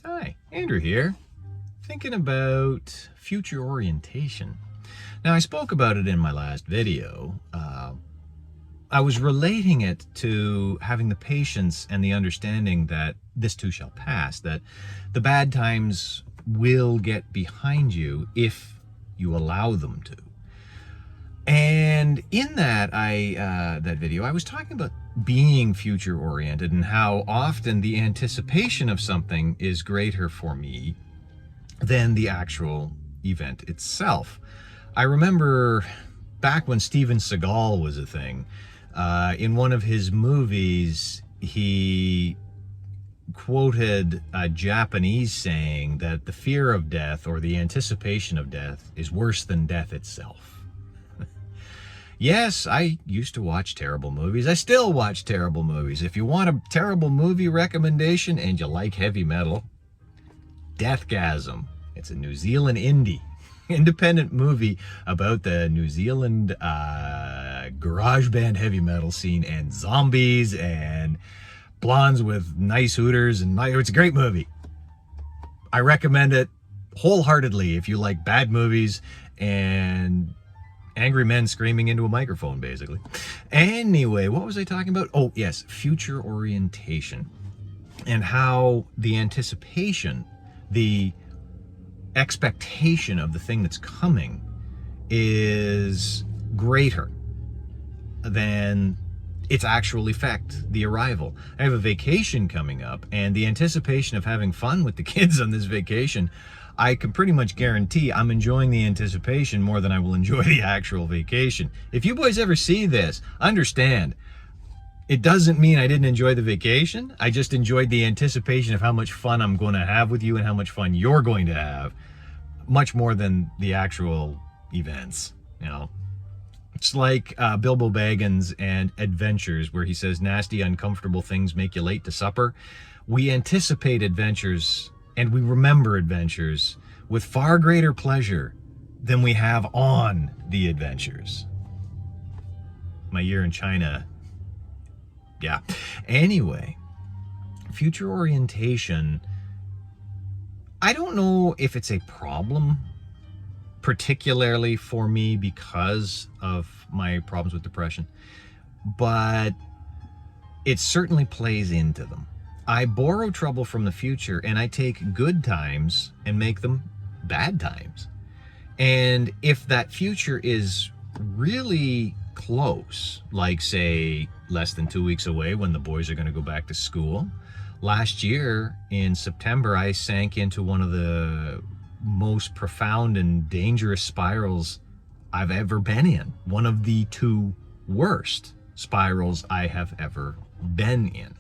Hi, Andrew here, thinking about future orientation. Now, I spoke about it in my last video. I was relating it to having the patience and the understanding that this too shall pass, that the bad times will get behind you if you allow them to. And in that that video, I was talking about being future oriented and how often the anticipation of something is greater for me than the actual event itself. I remember back when Steven Seagal was a thing, in one of his movies, he quoted a Japanese saying that the fear of death or the anticipation of death is worse than death itself. Yes, I used to watch terrible movies. I still watch terrible movies. If you want a terrible movie recommendation and you like heavy metal, Deathgasm. It's a New Zealand independent movie about the New Zealand garage band heavy metal scene and zombies and blondes with nice hooters. And it's a great movie. I recommend it wholeheartedly if you like bad movies and angry men screaming into a microphone, basically. Anyway, what was I talking about? Oh, yes, future orientation and how the anticipation, the expectation of the thing that's coming is greater than its actual effect, the arrival. I have a vacation coming up, and the anticipation of having fun with the kids on this vacation, I can pretty much guarantee I'm enjoying the anticipation more than I will enjoy the actual vacation. If you boys ever see this, understand, it doesn't mean I didn't enjoy the vacation. I just enjoyed the anticipation of how much fun I'm going to have with you and how much fun you're going to have, much more than the actual events, you know. It's like Bilbo Baggins and Adventures, where he says nasty, uncomfortable things make you late to supper. We anticipate adventures and we remember adventures with far greater pleasure than we have on the adventures. My year in China, yeah. Anyway, future orientation, I don't know if it's a problem, particularly for me because of my problems with depression, but it certainly plays into them. I borrow trouble from the future and I take good times and make them bad times. And if that future is really close, like say less than 2 weeks away when the boys are going to go back to school, last year in September, I sank into one of the most profound and dangerous spirals I've ever been in. One of the two worst spirals I have ever been in.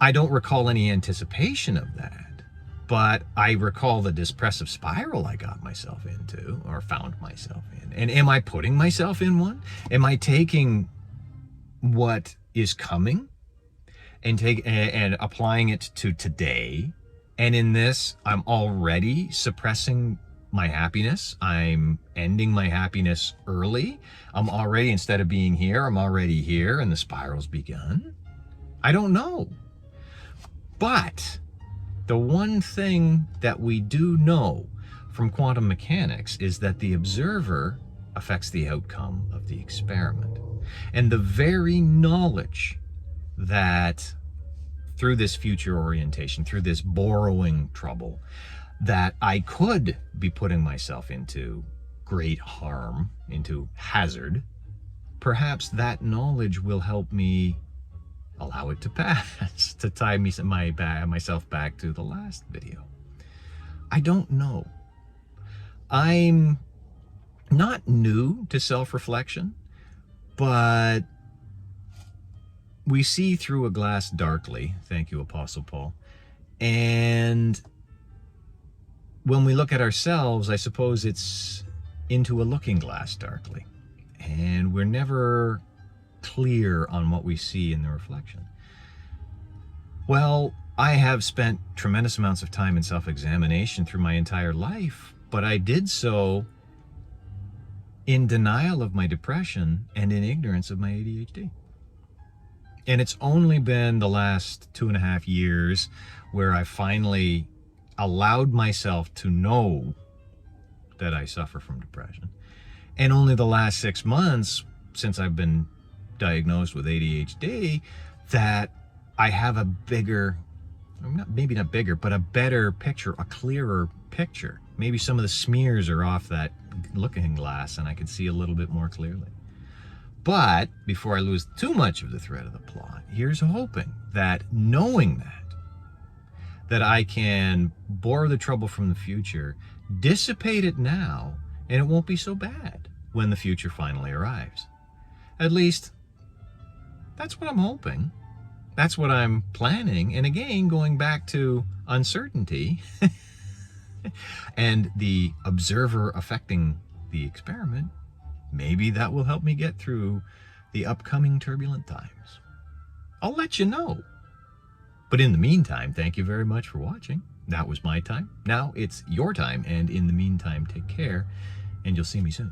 I don't recall any anticipation of that, but I recall the depressive spiral I got myself into or found myself in. And am I putting myself in one? Am I taking what is coming and applying it to today? And in this, I'm already suppressing my happiness. I'm ending my happiness early. I'm already, instead of being here, I'm already here and the spiral's begun. I don't know. But the one thing that we do know from quantum mechanics is that the observer affects the outcome of the experiment. And the very knowledge that through this future orientation, through this borrowing trouble, that I could be putting myself into great harm, into hazard, perhaps that knowledge will help me allow it to pass, to tie myself back to the last video. I don't know. I'm not new to self-reflection, but we see through a glass darkly. Thank you, Apostle Paul. And when we look at ourselves, I suppose it's into a looking glass darkly. And we're never clear on what we see in the reflection. Well, I have spent tremendous amounts of time in self-examination through my entire life, but I did so in denial of my depression and in ignorance of my ADHD. And it's only been the last 2.5 years where I finally allowed myself to know that I suffer from depression. And only the last 6 months since I've been diagnosed with ADHD that I have a bigger, maybe not bigger, but a better picture, a clearer picture. Maybe some of the smears are off that looking glass and I can see a little bit more clearly. But before I lose too much of the thread of the plot, here's hoping that knowing that I can borrow the trouble from the future, dissipate it now, and it won't be so bad when the future finally arrives. At least, that's what I'm hoping. That's what I'm planning. And again, going back to uncertainty and the observer affecting the experiment, maybe that will help me get through the upcoming turbulent times. I'll let you know. But in the meantime, thank you very much for watching. That was my time. Now it's your time. And in the meantime, take care, and you'll see me soon.